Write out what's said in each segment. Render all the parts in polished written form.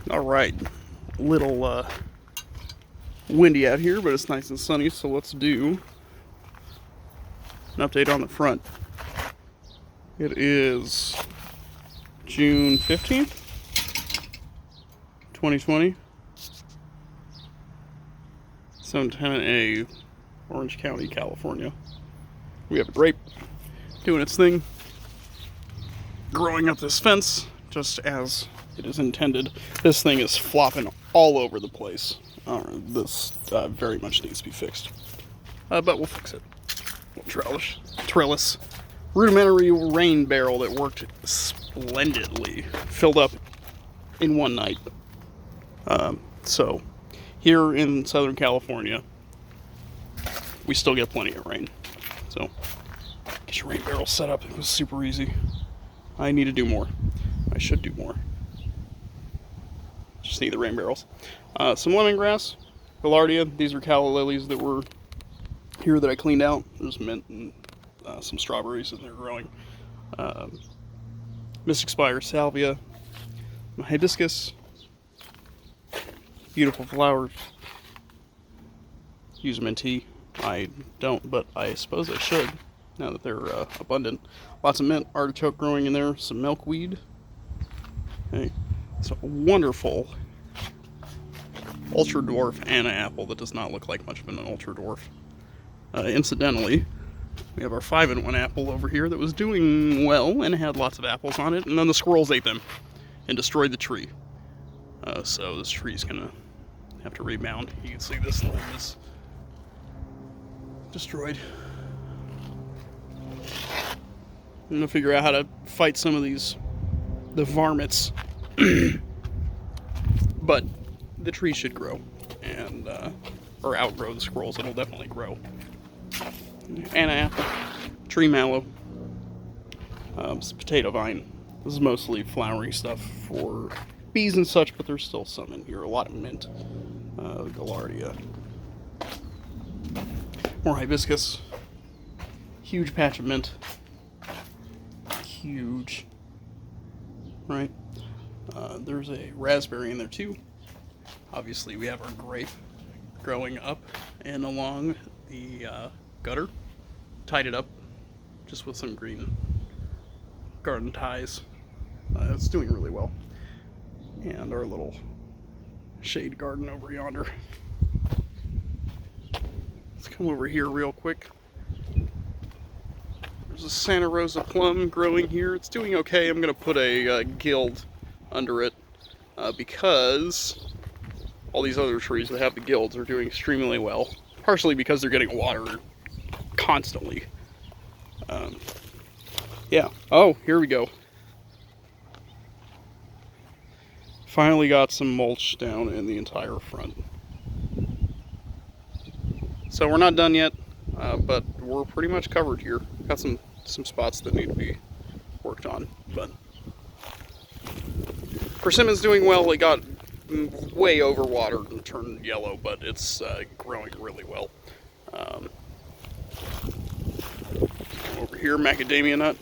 All right, little windy out here, but it's nice and sunny, so let's do an update on the front. It is June 15th, 2020, 710A, Orange County, California. We have a grape doing its thing, growing up this fence just as it is intended. This thing is flopping all over the place. This very much needs to be fixed, but we'll fix it. Trellis, rudimentary rain barrel that worked splendidly, filled up in one night. So here in Southern California, we still get plenty of rain. So get your rain barrel set up. It was super easy. I need to do more. I should do more. Just need the rain barrels. Some lemongrass, gaillardia. These are calla lilies that were here that I cleaned out. There's mint and some strawberries in there growing. Mystic Spire salvia. My hibiscus. Beautiful flowers. Use them in tea. I don't, but I suppose I should, now that they're abundant. Lots of mint, artichoke growing in there, some milkweed. Okay. It's a wonderful ultra dwarf Anna apple that does not look like much of an ultra dwarf. Incidentally, we have our 5-in-1 apple over here that was doing well and had lots of apples on it, and then the squirrels ate them and destroyed the tree. So this tree's gonna have to rebound. You can see this limb is destroyed. I'm gonna figure out how to fight some of the varmints. But the tree should grow and or outgrow the squirrels. It'll definitely grow. Anna apple, tree mallow, some potato vine. This is mostly flowery stuff for bees and such, but there's still some in here. A lot of mint, gaillardia, more hibiscus, huge patch of mint, huge, right? There's a raspberry in there too. Obviously we have our grape growing up and along the gutter. Tied it up just with some green garden ties. It's doing really well. And our little shade garden over yonder. Let's come over here real quick. There's a Santa Rosa plum growing here. It's doing okay. I'm going to put a guild under it because all these other trees that have the guilds are doing extremely well. Partially because they're getting water constantly. Yeah. Oh, here we go. Finally got some mulch down in the entire front. So we're not done yet, but we're pretty much covered here. Got some spots that need to be worked on, but persimmon's doing well. It got way overwatered and turned yellow, but it's growing really well. Over here, macadamia nut,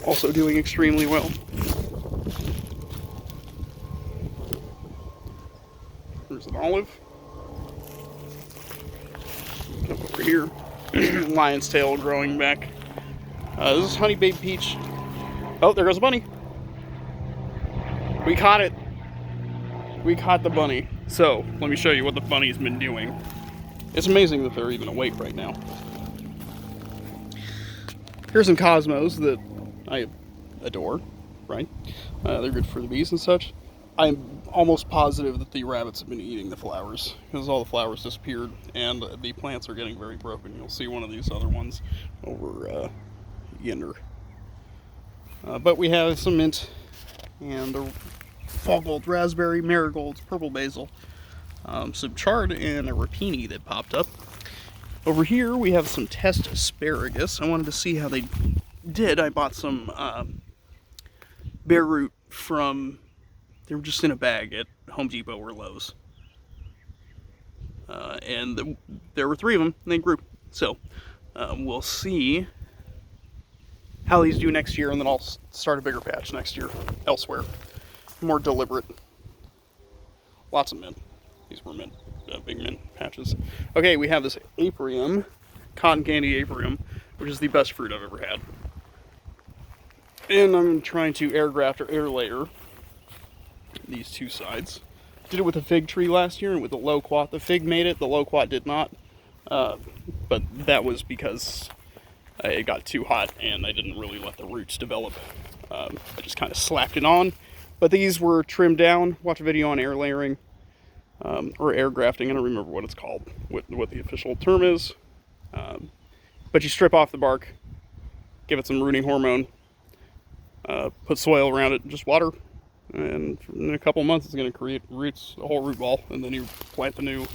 also doing extremely well. There's an olive. Come over here, lion's tail growing back. This is honey babe peach. Oh, there goes a bunny. We caught it. We caught the bunny. So, let me show you what the bunny's been doing. It's amazing that they're even awake right now. Here's some cosmos that I adore, right? They're good for the bees and such. I'm almost positive that the rabbits have been eating the flowers because all the flowers disappeared and the plants are getting very broken. You'll see one of these other ones over yonder. But we have some mint and a fall gold raspberry, marigolds, purple basil, some chard, and a rapini that popped up. Over here we have some test asparagus. I wanted to see how they did. I bought some bare root from, they were just in a bag at Home Depot or Lowe's. And there were 3 of them, and they grew. So we'll see how these do next year, and then I'll start a bigger patch next year elsewhere. More deliberate Lots of mint. These were mint, big mint patches. Okay, we have this apium, cotton candy apium, which is the best fruit I've ever had. And I'm trying to air graft or air layer these two sides. Did it with a fig tree last year and with the loquat. The fig made it, the loquat did not. But that was because it got too hot and I didn't really let the roots develop. I just kind of slapped it on. But these were trimmed down. Watch a video on air layering or air grafting. I don't remember what it's called, what the official term is. But you strip off the bark, give it some rooting hormone, put soil around it, just water. And in a couple months, it's going to create roots, a whole root ball, and then you plant the new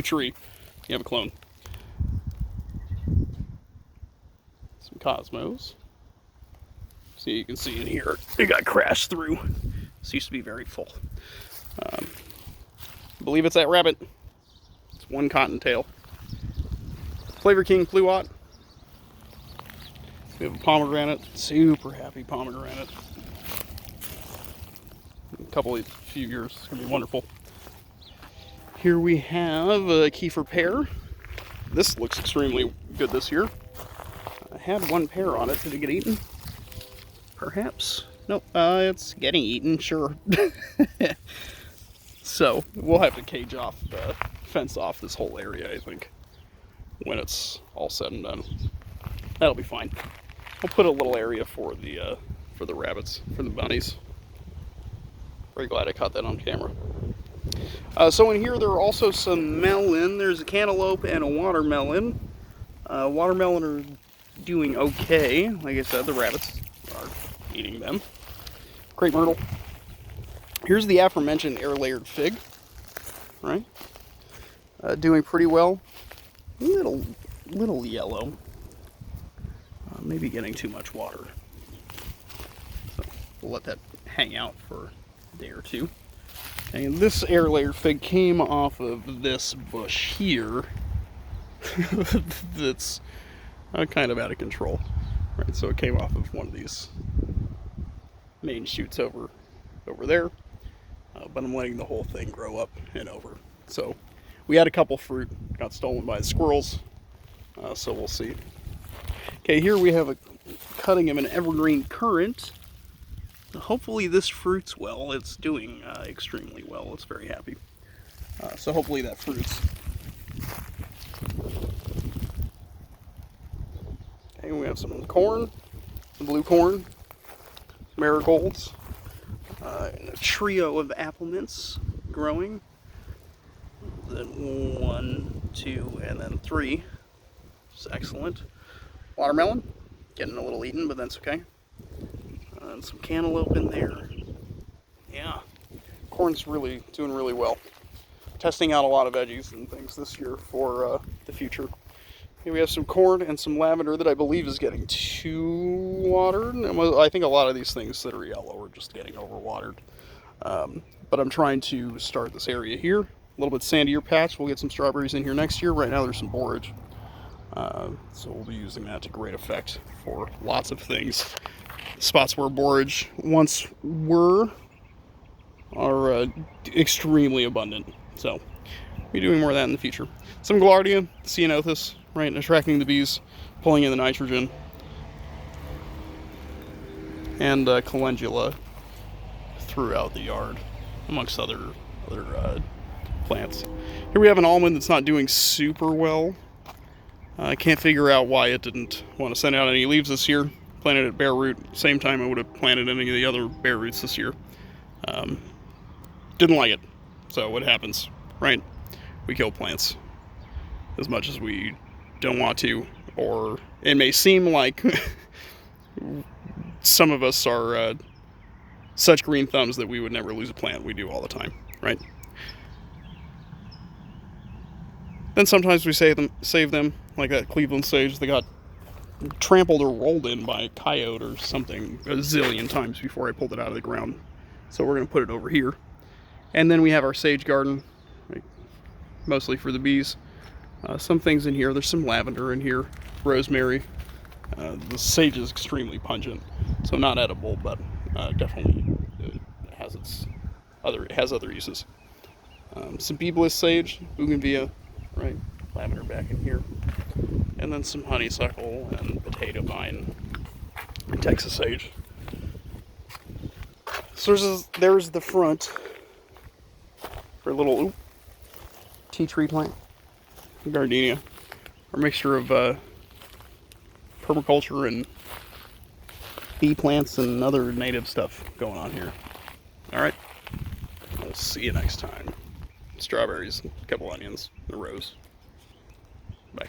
tree. You have a clone. Some cosmos. So you can see in here, it got crashed through. This used to be very full. I believe it's that rabbit. It's one cottontail. Flavor King Pluot. We have a pomegranate, super happy pomegranate. In a few years, it's gonna be wonderful. Here we have a kefir pear. This looks extremely good this year. I had one pear on it. Did it get eaten? Perhaps. Nope, it's getting eaten, sure. So, we'll have to fence off this whole area, I think, when it's all said and done. That'll be fine. We'll put a little area for the rabbits, for the bunnies. Very glad I caught that on camera. So in here there are also some melon. There's a cantaloupe and a watermelon. Watermelon are doing okay. Like I said, the rabbits are eating them. Crepe myrtle. Here's the aforementioned air layered fig. Right? Doing pretty well. Little yellow. Maybe getting too much water. So we'll let that hang out for a day or two. And this air layer fig came off of this bush here. That's kind of out of control. Right, so it came off of one of these main shoots over there. But I'm letting the whole thing grow up and over. So we had a couple fruit, got stolen by the squirrels. So we'll see. Okay, here we have a cutting of an evergreen currant. Hopefully this fruits well. It's doing extremely well. It's very happy. So hopefully that fruits. Okay, we have some corn, some blue corn, marigolds, and a trio of apple mints growing. Then 1, 2, and then 3. It's excellent. Watermelon, getting a little eaten, but that's okay. And some cantaloupe in there. Yeah, corn's really doing really well. Testing out a lot of veggies and things this year for the future. Here we have some corn and some lavender that I believe is getting too watered. I think a lot of these things that are yellow are just getting overwatered. But I'm trying to start this area here. A little bit sandier patch. We'll get some strawberries in here next year. Right now there's some borage. So we'll be using that to great effect for lots of things. Spots where borage once were are extremely abundant. So we'll be doing more of that in the future. Some Gaillardia, Ceanothus, right, attracting the bees, pulling in the nitrogen. And calendula throughout the yard, amongst other plants. Here we have an almond that's not doing super well. I can't figure out why it didn't want to send out any leaves this year. Planted it bare root, same time I would have planted any of the other bare roots this year. Didn't like it. So what happens, right? We kill plants as much as we don't want to, or it may seem like some of us are such green thumbs that we would never lose a plant. We do all the time, right? Then sometimes we save them, like that Cleveland sage that got trampled or rolled in by a coyote or something a zillion times before I pulled it out of the ground. So we're going to put it over here. And then we have our sage garden, like, mostly for the bees. Some things in here. There's some lavender in here, rosemary. The sage is extremely pungent, so not edible, but definitely it has other uses. Some Biblis sage, bougainvillea, right? Lavender back in here. And then some honeysuckle and potato vine and Texas sage. So there's the front for a little tea tree plant, gardenia, or mixture of permaculture and bee plants and other native stuff going on here. All right, we'll see you next time. Strawberries, a couple onions, a rose. Bye.